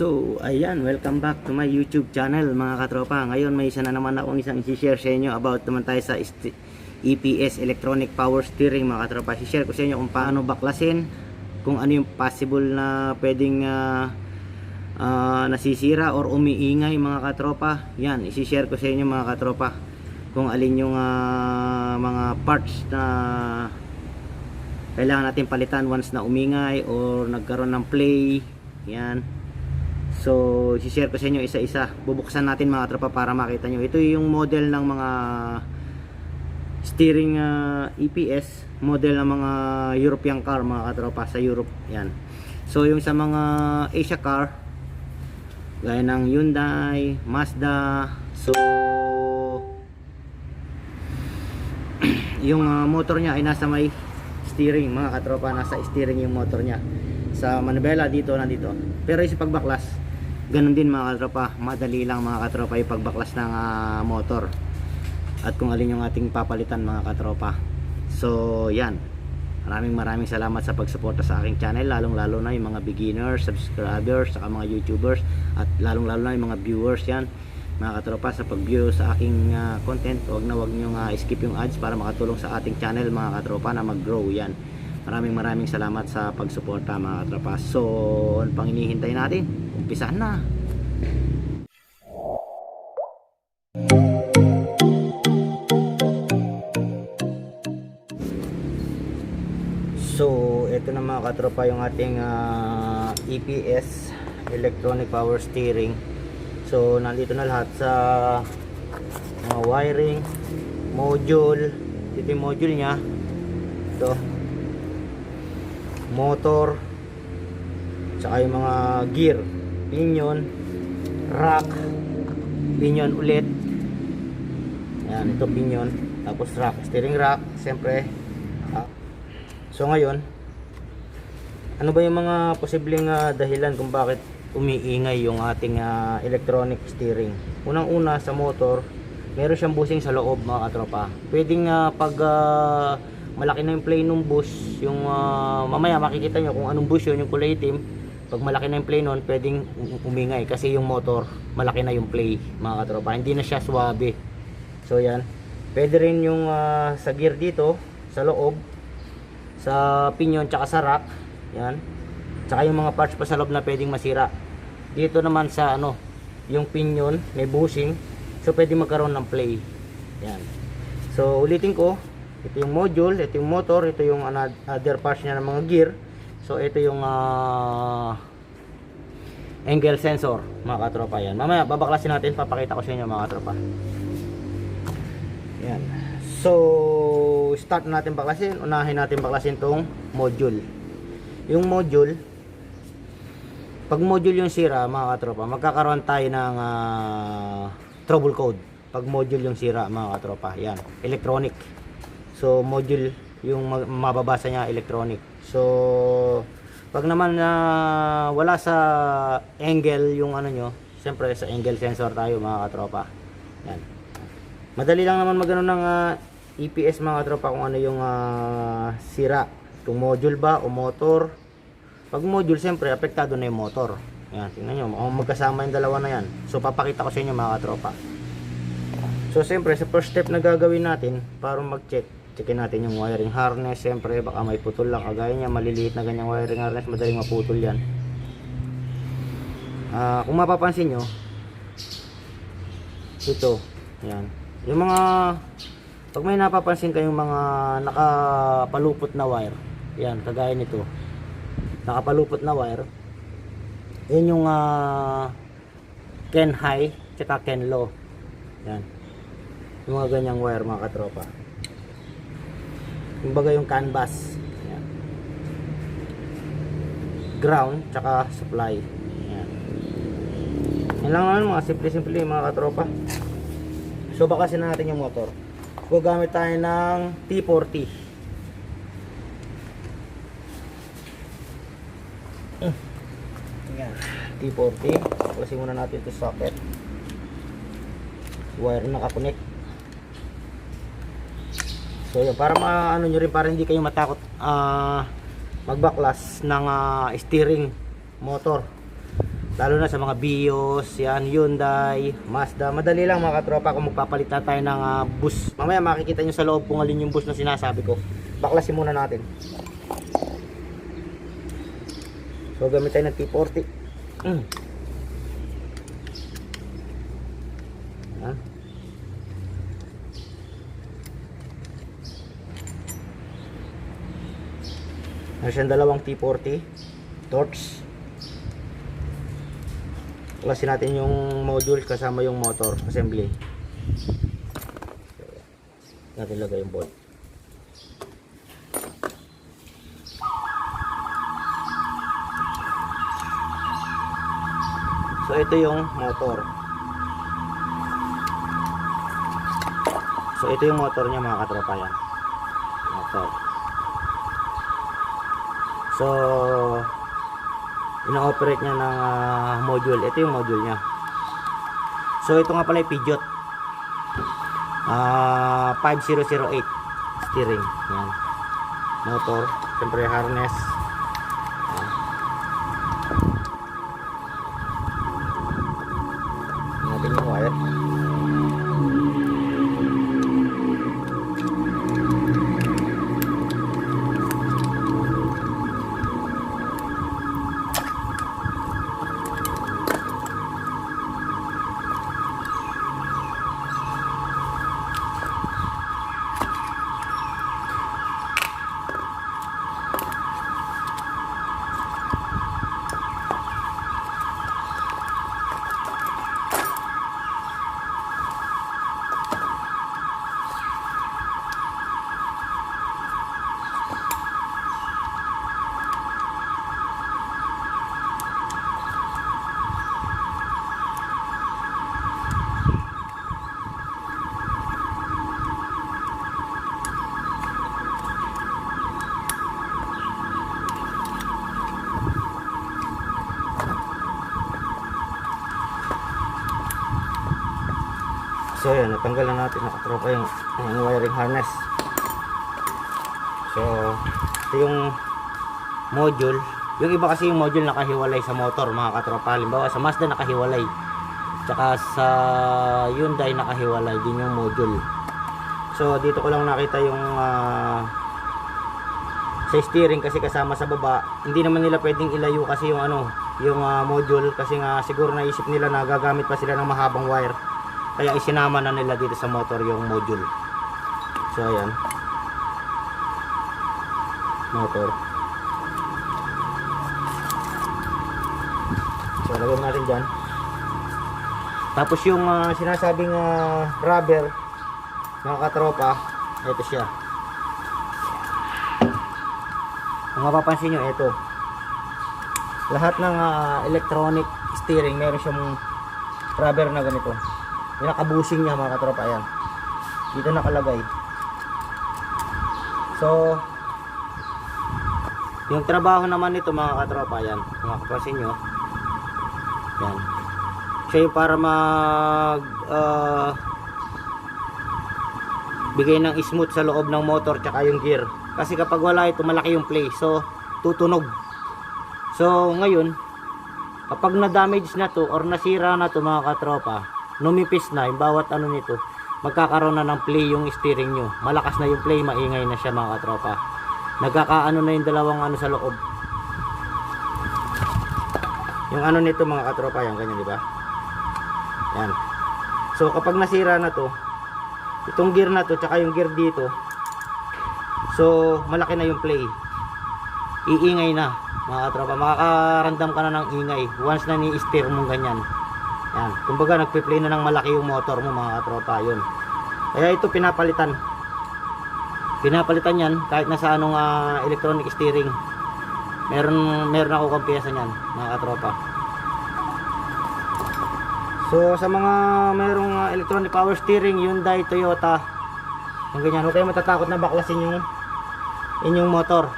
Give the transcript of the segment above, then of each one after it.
So, ayan, welcome back to my YouTube channel mga katropa. Ngayon may isa na naman akong isang i-share sa inyo about naman tayo sa EPS, Electronic Power Steering mga katropa. I-share ko sa inyo kung paano baklasin, kung ano yung possible na pwedeng nasisira or umiingay mga katropa. Yan, i-share ko sa inyo mga katropa kung alin yung mga parts na kailangan natin palitan once na umingay or nagkaroon ng play. Yan. So, i-share ko sa inyo isa-isa. Bubuksan natin mga tropa para makita nyo. Ito yung model ng mga steering EPS, model ng mga European car mga katropa sa Europe. Yan. So, yung sa mga Asia car, gaya ng Hyundai, Mazda. So, yung motor niya ay nasa may steering mga katropa. Nasa steering yung motor niya. Sa manibela dito, nandito. Pero yung sa pagbaklas, ganun din mga katropa, madali lang mga katropa yung pagbaklas ng motor at kung alin yung ating papalitan mga katropa. So yan, maraming salamat sa pagsuporta sa aking channel, lalong lalo na yung mga beginners, subscribers, saka mga youtubers, at lalong lalo na yung mga viewers. Yan mga katropa, sa pag-view sa aking content, wag nyo skip yung ads para makatulong sa ating channel mga katropa na mag-grow. Yan, maraming salamat sa pagsuporta mga katropa. So ano pang hinihintay natin? Umpisahan na. So ito na mga katropa yung ating EPS, Electronic Power Steering. So nandito na lahat sa mga wiring, module. Ito yung module nya. Ito, motor, tsaka yung mga gear, pinion, rack, pinion ulit. Ayan, ito pinion, tapos rack, steering rack, siyempre. So ngayon, ano ba yung mga posibleng dahilan kung bakit umiingay yung ating electronic steering? Unang-una, sa motor, meron siyang bushing sa loob mga katropa. Pwedeng pag malaki na yung play ng bush, yung mamaya makikita nyo kung anong bush yun, yung kulay itim. Pag malaki na yung play nun, pwedeng umingay kasi yung motor malaki na yung play mga katropa, hindi na siya swabe. So yan, pwede rin yung sa gear dito sa loob, sa pinion tsaka sa rack. Yan, tsaka yung mga parts pa sa loob na pwedeng masira. Dito naman sa yung pinion may bushing, so pwede magkaroon ng play. Yan. So ulitin ko, ito yung module, ito yung motor, ito yung other parts niya ng mga gear. So ito yung angle sensor mga katropa. Yan, mamaya babaklasin natin, papakita ko sa inyo mga katropa. Yan. So start natin baklasin. Unahin natin baklasin tong module. Yung module, pag module yung sira mga katropa, magkakaroon tayo ng trouble code. Pag module yung sira mga katropa, yan, electronic. So module yung mababasa niya, electronic. So pag naman wala sa angle yung nyo, siyempre sa angle sensor tayo mga katropa. Yan, madali lang naman magano ng EPS mga katropa kung ano yung sira, kung module ba o motor. Pag module, siyempre apektado na yung motor. Yan, tingnan nyo, magkasama yung dalawa na yan. So papakita ko sa inyo mga katropa. So siyempre sa first step na gagawin natin para mag-check, checkin natin yung wiring harness. Siyempre baka may putol lang, kagaya niya maliliit na ganyang wiring harness, madaling maputol yan. Kung mapapansin nyo, ito, yan, yung mga, pag may napapansin kayong mga nakapalupot na wire, yan, kagaya nito, nakapalupot na wire, yun yung Ken high tsaka Ken low. Yan, yung mga ganyang wire mga katropa, yung bagay yung canvas. Yan, ground tsaka supply. Yan, yan lang naman mga simple mga katropa. So bakasin natin yung motor. Gagamit tayo ng T40. Yan, T40. Bakasin muna natin ito sa socket. Wire nakakonect. So yun, para maano nyo rin, para hindi kayo matakot magbaklas ng steering motor. Lalo na sa mga Vios, yan, Hyundai, Mazda. Madali lang mga katropa kung magpapalit na tayo ng bus. Mamaya makikita nyo sa loob kung alin yung bus na sinasabi ko. Baklasin muna natin. So gamit tayo ng T40. Yan. Meron siyang dalawang T40 torch. Klasin natin yung module kasama yung motor assembly. Natin lagay yung bolt. So ito yung motor. So ito yung motor niya mga katropa, yan. Motor. So ina-operate niya ng module. Ito yung module niya. So ito nga pala yung Peugeot 5008 steering. Yan. Motor, siyempre harness. Yan. Natin yung wire. So yan, natanggal na natin nakatropa yung wiring harness. So ito yung module. Yung iba kasi yung module nakahiwalay sa motor mga katropa. Halimbawa sa Mazda nakahiwalay, tsaka sa Hyundai nakahiwalay din yung module. So dito ko lang nakita yung sa steering kasi kasama sa baba. Hindi naman nila pwedeng ilayo kasi yung yung module, kasi nga siguro naisip nila na gagamit pa sila ng mahabang wire. Kaya isinama na nila dito sa motor yung module. So ayan, motor. So lagyan natin dyan. Tapos yung sinasabing rubber mga katropa, ito siya. Kung mapapansin nyo, ito lahat ng electronic steering meron siyang rubber na ganito. Yung nakabusing niya mga katropa, ayan, dito nakalagay. So yung trabaho naman nito mga katropa, ayan, kung makapansin nyo, ayan, siya yung para mag bigay ng smooth sa loob ng motor tsaka yung gear. Kasi kapag wala ito, malaki yung play, so tutunog. So ngayon, kapag na-damage na to or nasira na to mga katropa, numipis na yung bawat nito, magkakaroon na ng play yung steering nyo. Malakas na yung play, maingay na siya mga katropa. Nagkakaano na yung dalawang sa loob. Yung nito mga katropa, yan, ganyan, di ba? Yan. So kapag nasira na to, itong gear na to tsaka yung gear dito, so malaki na yung play, iingay na mga katropa. Makakaramdam ka na ng ingay once na ni-steer mong ganyan. Yan, kumbaga nagpe-play na ng malaki yung motor mo mga katropa, yun. Kaya ito pinapalitan yan kahit nasa electronic steering. Meron ako kumpiyesa niyan mga katropa. So sa mga merong electronic power steering, Hyundai, Toyota, yung ganyan, huwag kayong matatakot na baklasin yung inyong motor.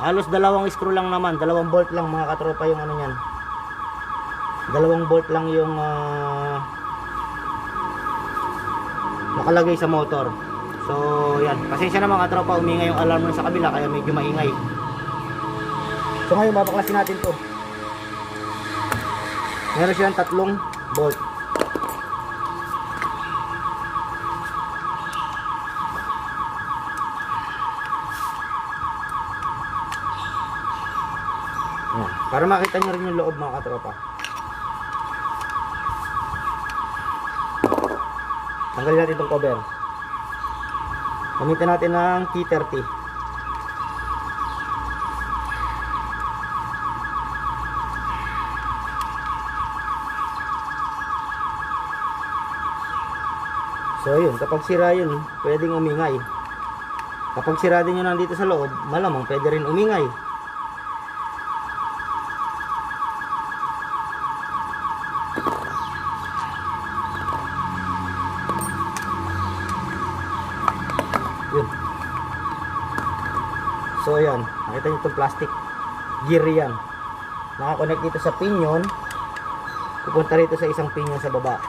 Halos 2 screw lang naman, 2 bolt lang mga katropa yung niyan. 2 bolt lang yung nakalagay sa motor. So yan, pasensya na mga katropa, umingay yung alarm sa kabila kaya medyo maingay. So ngayon babaklasin natin to. Meron siyang 3 bolt. Yan. Para makita nyo rin yung loob mga katropa. Tanggalin natin itong cover. Gamitin natin ng T30. So yun, kapag sira yun, pwedeng umingay. Kapag sira din yun nandito sa loob, malamang pwede rin umingay. Yun. So yan, nakita nyo itong plastic gear yan. Nakakonect dito sa pinion. Pupunta rito sa isang pinion sa baba,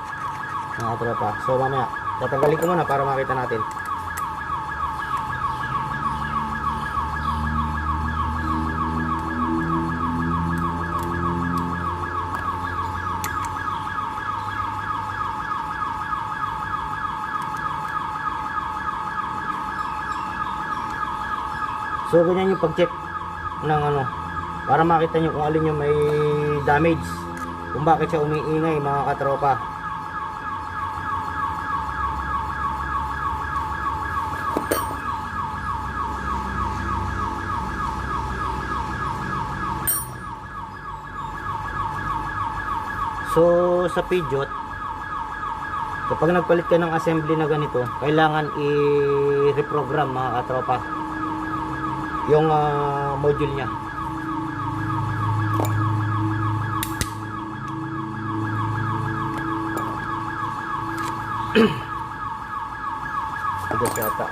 mga tropa. So mamaya, tatanggalin ko muna para makita natin. So ganyan yung pag-check ng ano, para makita nyo kung alin yung may damage, kung bakit siya umiingay mga katropa. So sa Peugeot, kapag nagpalit ka ng assembly na ganito, kailangan i-reprogram mga katropa yung module nya. Ito siya ata.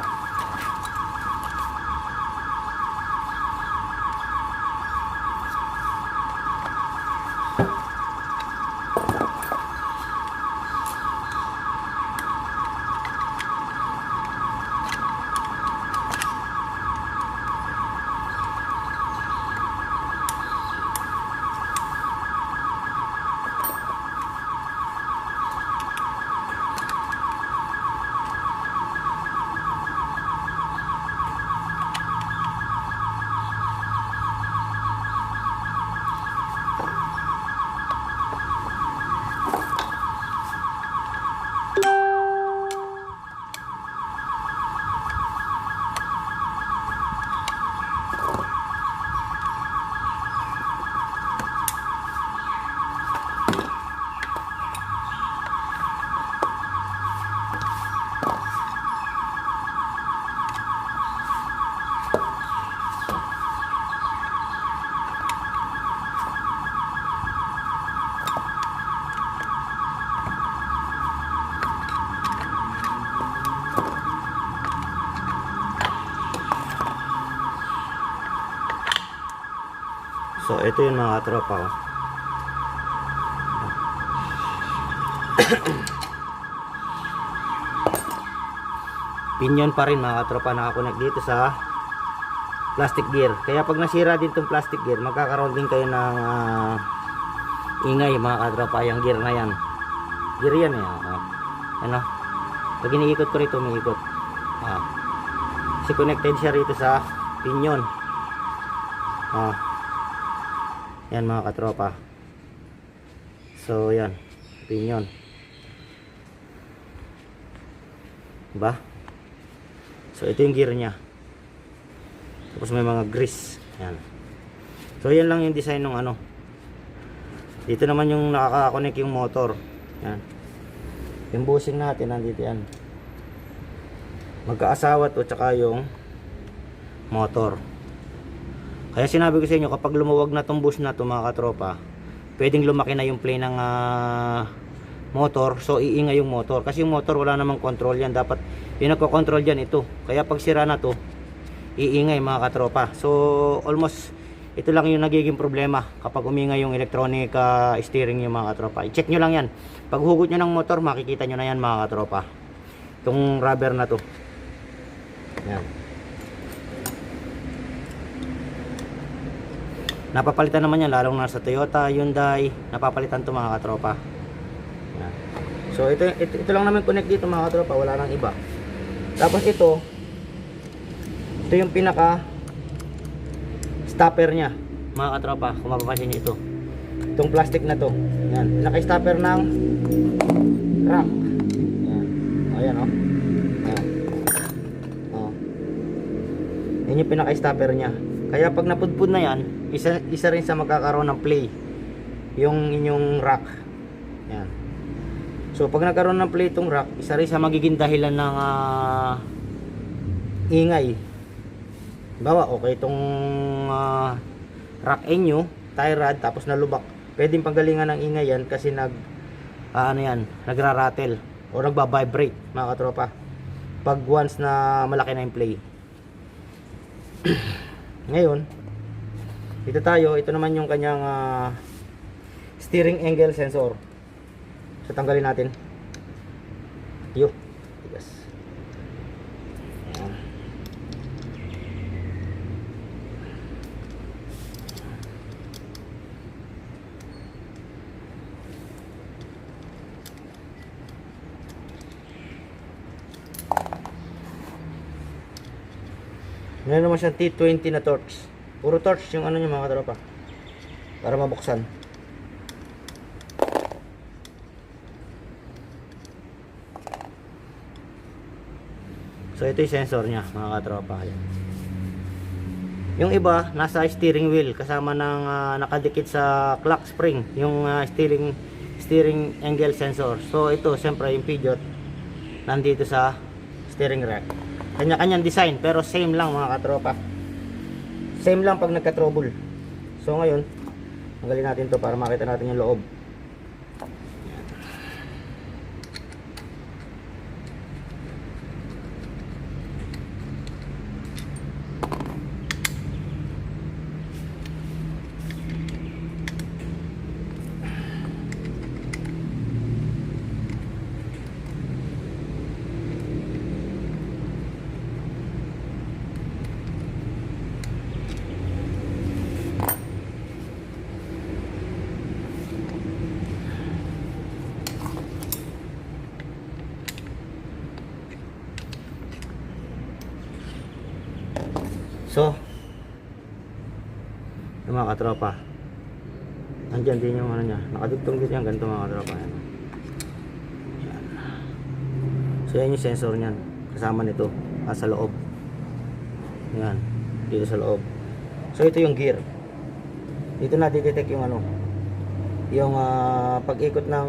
So ito yung mga tropa ko. Pinion pa rin mga tropa, nakakonect dito sa plastic gear. Kaya pag nasira din tong plastic gear, magkakaroon din kayo ng ingay mga tropa. Yung gear na yan, gear yan eh. Ano, pag iniikot ko rito, umiikot. Kasi connected siya rito sa pinion. Yan mga katropa. So yan, pinion. Diba? So ito yung gear nya. Tapos may mga grease. Yan. So yan lang yung design ng ano. Dito naman yung nakaka-connect yung motor. Yan. Yung bushing natin nandito yan. Magkaasawa to, tsaka yung motor. Kaya sinabi ko sa inyo, kapag lumuwag na tong bush na to mga katropa, pwedeng lumaki na yung play ng motor. So iingay yung motor, kasi yung motor wala namang control yan. Dapat yung nagko-control dyan ito. Kaya pag sira na to, iingay mga katropa. So almost ito lang yung nagiging problema kapag umingay yung electronic steering yung mga katropa. I-check nyo lang yan. Pag hugot nyo ng motor, makikita nyo na yan mga katropa. Itong rubber na to. Yan. Napapalitan naman yan, lalong na sa Toyota, Hyundai, napapalitan to mga katropa. Yan. So ito lang naman connect dito mga katropa, wala nang iba. Tapos ito yung pinaka stopper nya mga katropa, kung mapapansin nyo ito. Itong plastic na to. Yan, pinaka stopper ng rack. Yan. Ayan o. Ayan. Oh. Yan yung pinaka stopper nya. Kaya pag napudpud na yan, isa rin sa magkakaroon ng play yung inyong rack. Yan. So pag nagkaroon ng play itong rack, isa rin sa magiging dahilan ng ingay. Bawa okay itong rack inyo, tie rod, tapos nalubak. Pwedeng panggalingan ng ingay yan kasi nagra-rattle o nagba-vibrate mga katropa. Pag once na malaki na yung play. Ngayon, ito naman yung kanyang steering angle sensor. So tanggalin natin. Yo, tigas. Ayan. Meron naman siyang T20 na torch. Puro torch yung ano niya mga katropa, para mabuksan. So ito yung sensor niya mga katropa. Yung iba nasa steering wheel kasama ng nakadikit sa clock spring, yung steering angle sensor. So ito siyempre yung pivot nandito sa steering rack. Kanya-kanyang design pero same lang mga katropa. Same lang pag nagka-trouble. So ngayon, tanggalin natin to para makita natin yung loob. So, yung mga katropa, andyan din yung ano nya, nakadugtong din yan, ganito mga katropa. Yan. So yan yung sensor nyan, kasama nito, sa loob. Yan, dito sa loob. So ito yung gear. Dito nadidetect yung ano, yung pag-ikot ng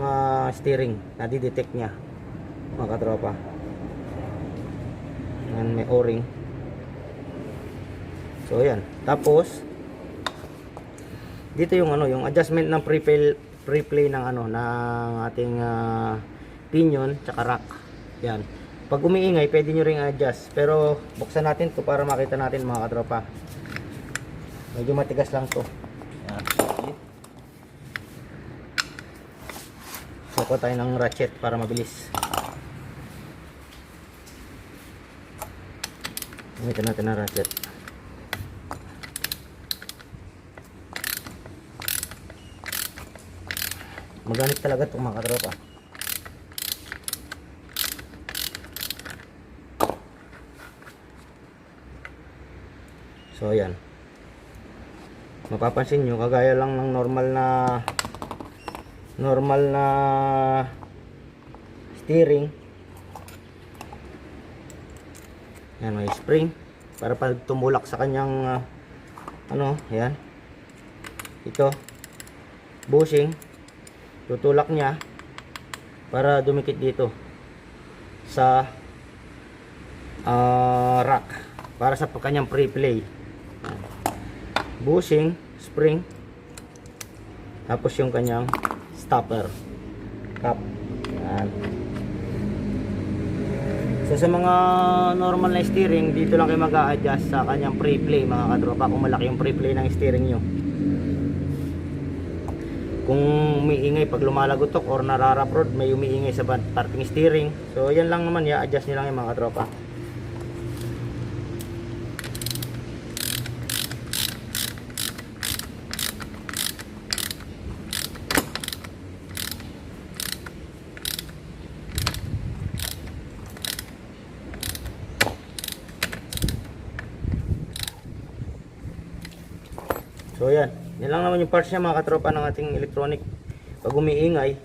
steering, nadidetect nya mga katropa. Yan, may o-ring. So ayan, tapos dito yung ano, yung adjustment ng pre-play ng ano, ng ating pinion tsaka rack. Yan. Pag umiingay, pwede nyo ring adjust. Pero buksan natin to para makita natin mga katropa. Medyo matigas lang to. Yan. Suko tayo ng ratchet para mabilis. Gamitin natin ang ratchet. Magamit talaga itong mga katropa. So ayan, mapapansin nyo kagaya lang ng normal na steering. Yan, may spring para pag tumulak sa kanyang ano, yan, ito bushing, tutulak niya para dumikit dito sa rack para sa kanyang pre-play. Bushing, spring, tapos yung kanyang stopper cap. Yan. So sa mga normal na steering, dito lang kayo mag-a-adjust sa kanyang pre-play mga katropa, kung malaki yung pre-play ng steering nyo. Kung umiingay pag lumalagotok or nararaprod, may umiingay sa parting steering. So yan lang naman, i-adjust nyo lang yung mga katropa. So yan, yan lang naman yung parts niya mga katropa ng ating electronic. Pag umiingay,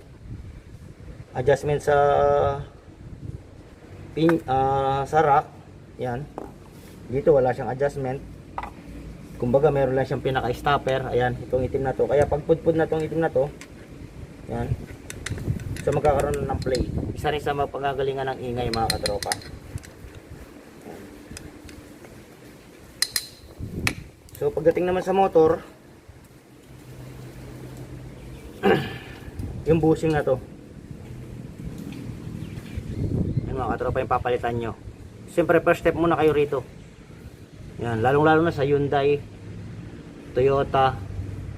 adjustment sa pin, sa rack, yan. Dito wala siyang adjustment. Kumbaga meron lang siyang pinaka-stopper. Ayan, itong itim na to. Kaya pag pudpud na tong itim na to, yan. So magkakaroon ng play. Isa rin sa mapagagalingan ng ingay mga katropa. So pagdating naman sa motor, yung bushing na to, yan mga katropa, yung papalitan nyo. Siyempre first step muna kayo rito. Yan, lalong lalo na sa Hyundai, Toyota,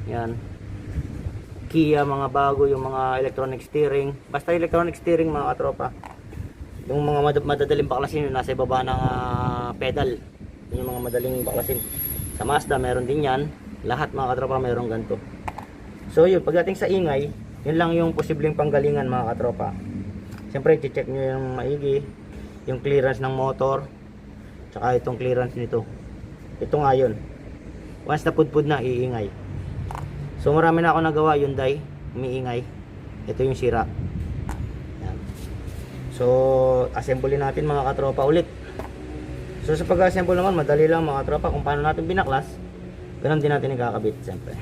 yan, Kia, mga bago, yung mga electronic steering. Basta electronic steering mga katropa. Yung mga madadaling baklasin, yung nasa ibaba ng pedal, yung mga madaling baklasin. Sa Mazda meron din yan. Lahat mga katropa meron ganito. So yun, pagdating sa ingay, yun lang yung posibleng panggalingan mga katropa. Siyempre i-check nyo yung maigi, yung clearance ng motor, tsaka itong clearance nito. Ito nga yun. Once na pudpud na, iingay. So marami na ako nagawa, Hyundai, umiingay. Ito yung sira. Yan. So assemble natin mga katropa ulit. So sa pag-assemble naman, madali lang mga tropa kung paano natin binaklas. Ganun din natin ikakabit siyempre.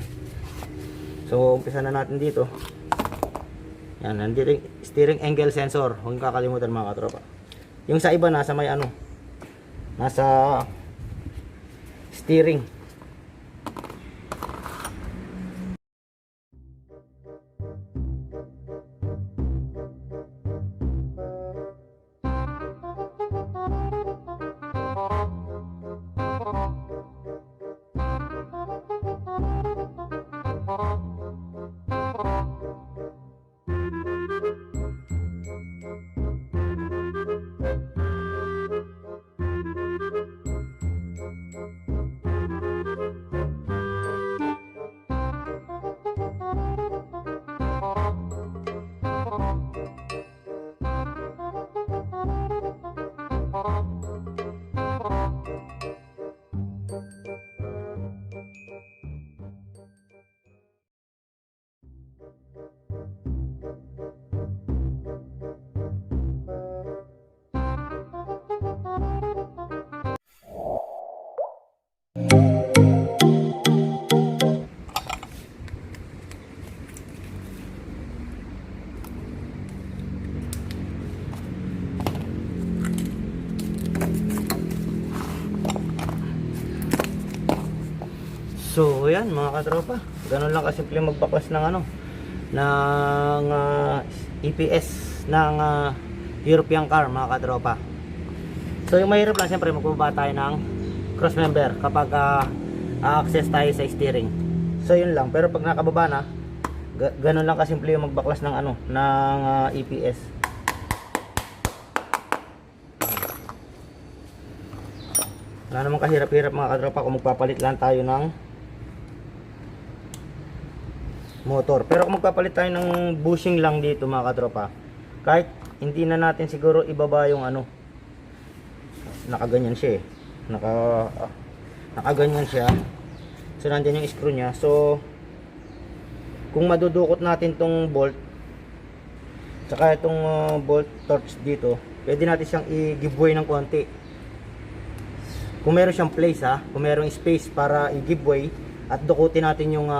So umpisa na natin dito. Yan, nandito yung steering angle sensor. Huwag yung kakalimutan mga katropa. Yung sa iba nasa may ano, nasa steering. So yan mga katropa, ganun lang kasimple magbaklas ng ano, ng EPS ng European car mga katropa. So yung mahirap lang siyempre magbaba tayo ng cross member kapag access tayo sa steering. So yun lang, pero pag nakababa na, ganun lang kasimple yung magbaklas ng ano, ng EPS. Wala naman kahirap-hirap mga katropa kung magpapalit lang tayo ng motor. Pero kung magpapalit tayo ng bushing lang dito mga katropa, kahit hindi na natin siguro ibaba yung ano, nakaganyan siya eh, nakaganyan siya. So nandiyan yung screw nya. So kung madudukot natin tong bolt tsaka itong bolt torch dito, pwede natin siyang i-giveaway ng konti kung meron siyang place kung meron space para i-giveaway, at dukutin natin yung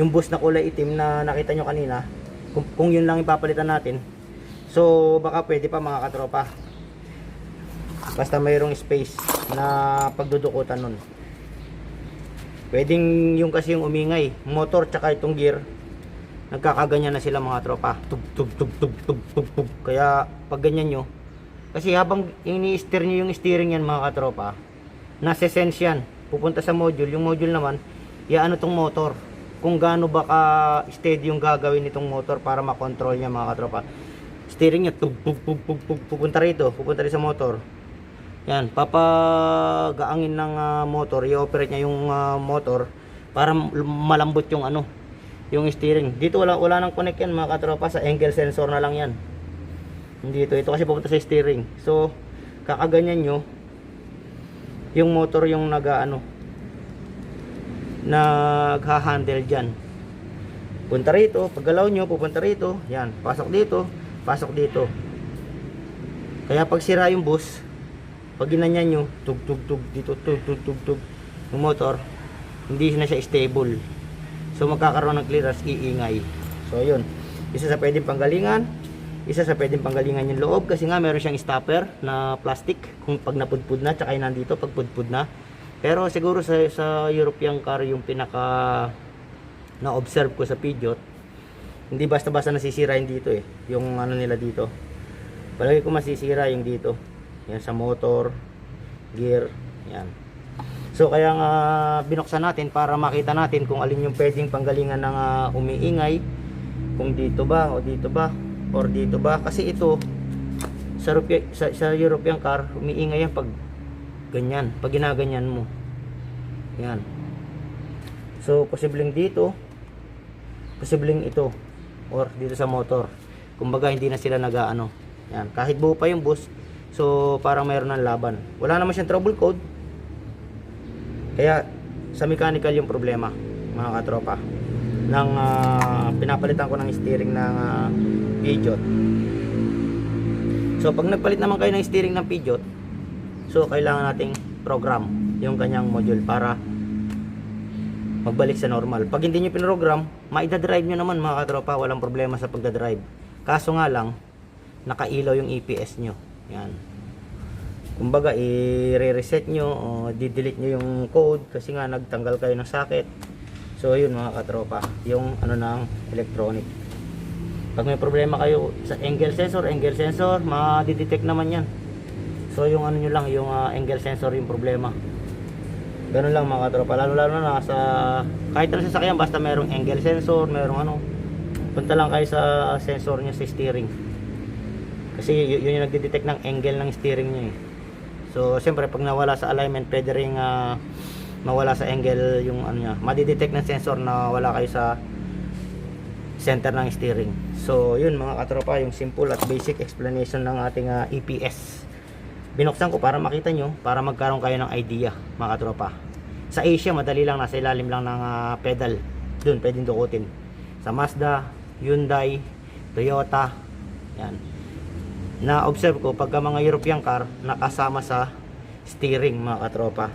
bus na kulay itim na nakita nyo kanina, kung yun lang ipapalitan natin. So baka pwede pa mga katropa, basta mayroong space na pagdudukutan nun. Pwedeng yung kasi yung umingay motor tsaka itong gear, nagkakaganyan na sila mga tropa, tug tug tug tug tug tug tug. Kaya pag ganyan nyo, kasi habang ini-steer nyo yung steering yan mga katropa, nasa sense yan, pupunta sa module. Yung module naman, iaano tong motor, kung gaano baka steady yung gagawin nitong motor para makontrol niya mga katropa. Steering niya tug tug tug tug tug, pupunta rito, pupunta rin sa motor. Yan, papagaangin ng motor, i-operate niya yung motor para malambot yung ano, yung steering. Dito wala nang connect yan mga katropa, sa angle sensor na lang yan. Dito, ito kasi pupunta sa steering. So kakaganyan nyo, yung motor yung nagha-handle dyan. Punta rito, paggalaw nyo, pupunta rito, yan, pasok dito, pasok dito. Kaya pag sira yung bus, pag ginanyan nyo, tug tug tug dito, tug tug tug tug, yung motor, hindi na siya stable. So magkakaroon ng clearance, iingay. So yun, isa sa pwedeng panggalingan, isa sa pwedeng panggalingan yung loob, kasi nga meron siyang stopper na plastic kung pag napudpud na, tsaka yung nandito pag pudpud na. Pero siguro sa European car yung pinaka na-observe ko sa Peugeot, hindi basta-basta nasisira yung dito yung ano nila dito. Palagi ko masisira yung dito. Yan sa motor, gear, yan. So kaya nga binuksan natin para makita natin kung alin yung pwedeng panggalingan ng umiingay. Kung dito ba o dito ba or dito ba, kasi ito sa European car umiingay yan pag ganyan, pag ginaganyan mo. Yan. So posibleng dito, posibleng ito or dito sa motor. Kumbaga hindi na sila nag-aano. Yan, kahit buo pa yung bus, so parang mayroon ng laban. Wala naman siyang trouble code. Kaya sa mechanical yung problema, mga katropa. Nang pinapalitan ko ng steering ng Peugeot. So pag nagpalit naman kayo ng steering ng Peugeot, so kailangan nating program yung kanyang module para magbalik sa normal. Pag hindi nyo pinogram, maida-drive nyo naman mga katropa, walang problema sa pagdadrive. Kaso nga lang, nakailaw yung EPS nyo. Yan. Kumbaga, i-reset nyo o di-delete nyo yung code kasi nga nagtanggal kayo ng socket. So yun mga katropa, yung ano ng electronic. Pag may problema kayo sa angle sensor, ma-detect naman yan. So yung ano nyo lang, yung angle sensor yung problema. Ganun lang mga katropa, lalo na sa kahit na sasakyan, basta merong angle sensor, merong ano, punta lang kayo sa sensor nya sa steering, kasi yun yung nagde-detect ng angle ng steering nya So siyempre pag nawala sa alignment, pwede ring mawala sa angle yung ano nya, madidetect ng sensor na wala kayo sa center ng steering. So yun mga katropa, yung simple at basic explanation ng ating EPS. Binuksan ko para makita nyo, para magkaroon kayo ng idea mga katropa. Sa Asia madali lang, nasa ilalim lang ng pedal, dun pwedeng dukutin. Sa Mazda, Hyundai, Toyota, yan. Na-observe ko pagka mga European car nakasama sa steering mga katropa.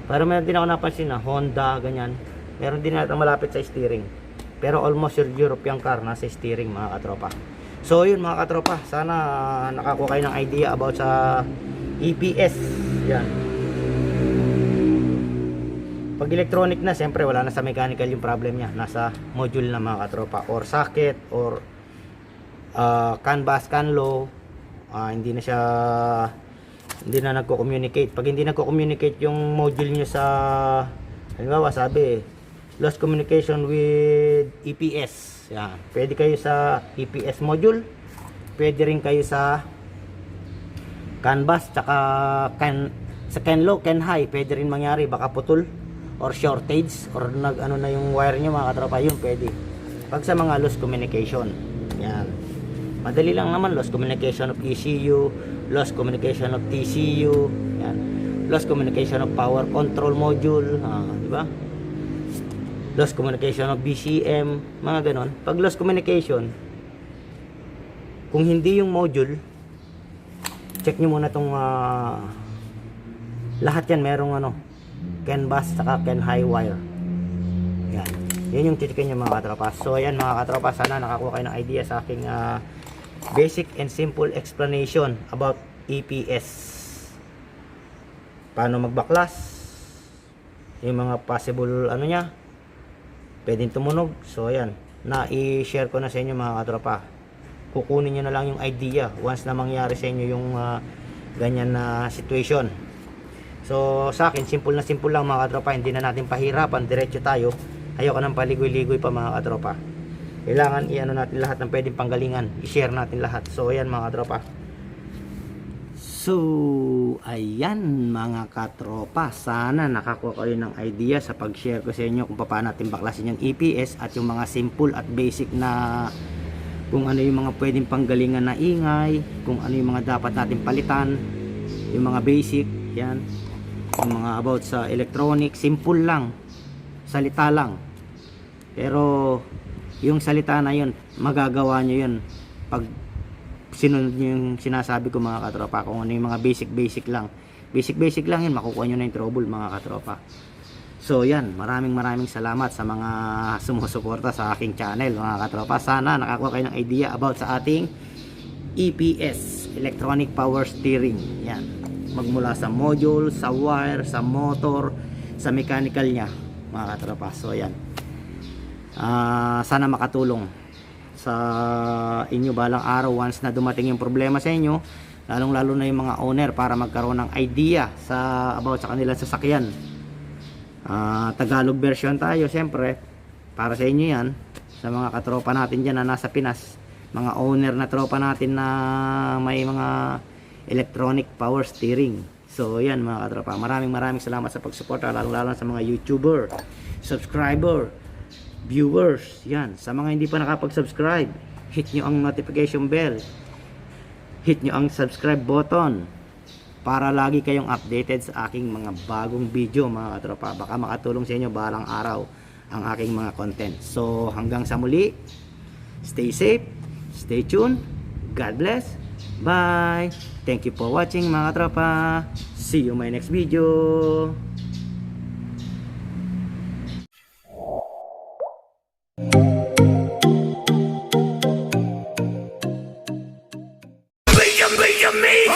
Pero meron din ako napansin na Honda, ganyan, meron din natin malapit sa steering. Pero almost your European car nasa steering mga katropa. So yun mga katropa, sana nakakuha kayo ng idea about sa EPS. Yan. Pag electronic na, siyempre wala na sa mechanical yung problem niya. Nasa module na mga katropa, or socket, or CAN bus, CAN low. Hindi na nagko-communicate. Pag hindi nagko-communicate yung module niyo sa, halimbawa sabi lost communication with EPS. Yan. Pwede kayo sa EPS module, pwede rin kayo sa CAN bus, tsaka sa CAN low, CAN high, pwede rin mangyari, baka putol or shortage or nag-ano na yung wire nyo mga katropa, yun pwede. Pag sa mga lost communication, yan, madali lang naman, lost communication of ECU, lost communication of TCU, yan, lost communication of power control module, di ba? Lost communication of BCM, mga ganon. Pag lost communication, kung hindi yung module, check nyo muna tong lahat yan merong ano, CAN bus saka CAN high wire. Yan, yun yung titikin nyo mga katropa. So ayan mga katropa, sana nakakuha kayo ng idea sa aking basic and simple explanation about EPS. Paano magbaklas, yung mga possible ano nya, pwedeng tumunog. So ayan, na-i-share ko na sa inyo mga katropa. Kukunin nyo na lang yung idea once na mangyari sa inyo yung ganyan na situation. So sa akin, simple lang mga katropa. Hindi na natin pahirapan, diretso tayo. Ayoko nang paligoy-ligoy pa mga katropa. Kailangan i-ano natin lahat ng pwedeng panggalingan, i-share natin lahat. So ayan mga katropa. So ayan mga katropa, sana nakakuha kayo ng idea sa pag-share ko sa inyo kung paano natin baklasin yung EPS at yung mga simple at basic na kung ano yung mga pwedeng panggalingan na ingay, kung ano yung mga dapat natin palitan, yung mga basic, yan, yung mga about sa electronic, simple lang. salita lang. Pero yung salita na yun, magagawa nyo yun pag sinunod nyo yung sinasabi ko mga katropa. Kung ano yung mga basic lang. Basic lang yun, makukuha nyo na yung trouble mga katropa. So yan, maraming salamat sa mga sumusuporta sa aking channel mga katropa. Sana nakakuha kayo ng idea about sa ating EPS, Electronic Power Steering. Yan, magmula sa module, sa wire, sa motor, sa mechanical nya mga katropa. So yan, sana makatulong sa inyo balang araw once na dumating yung problema sa inyo, lalong lalo na yung mga owner, para magkaroon ng idea sa about sa kanilang sasakyan. Tagalog version tayo siyempre para sa inyo yan, sa mga katropa natin dyan na nasa Pinas, mga owner na tropa natin na may mga electronic power steering. So yan mga katropa, maraming salamat sa pagsuporta, lalo sa mga YouTuber, subscriber, viewers. Yan, sa mga hindi pa nakapag-subscribe, hit nyo ang notification bell, hit nyo ang subscribe button para lagi kayong updated sa aking mga bagong video mga katropa. Baka makatulong sa inyo balang araw ang aking mga content. So hanggang sa muli, stay safe, stay tuned, God bless, bye, thank you for watching mga katropa. See you in my next video. Me.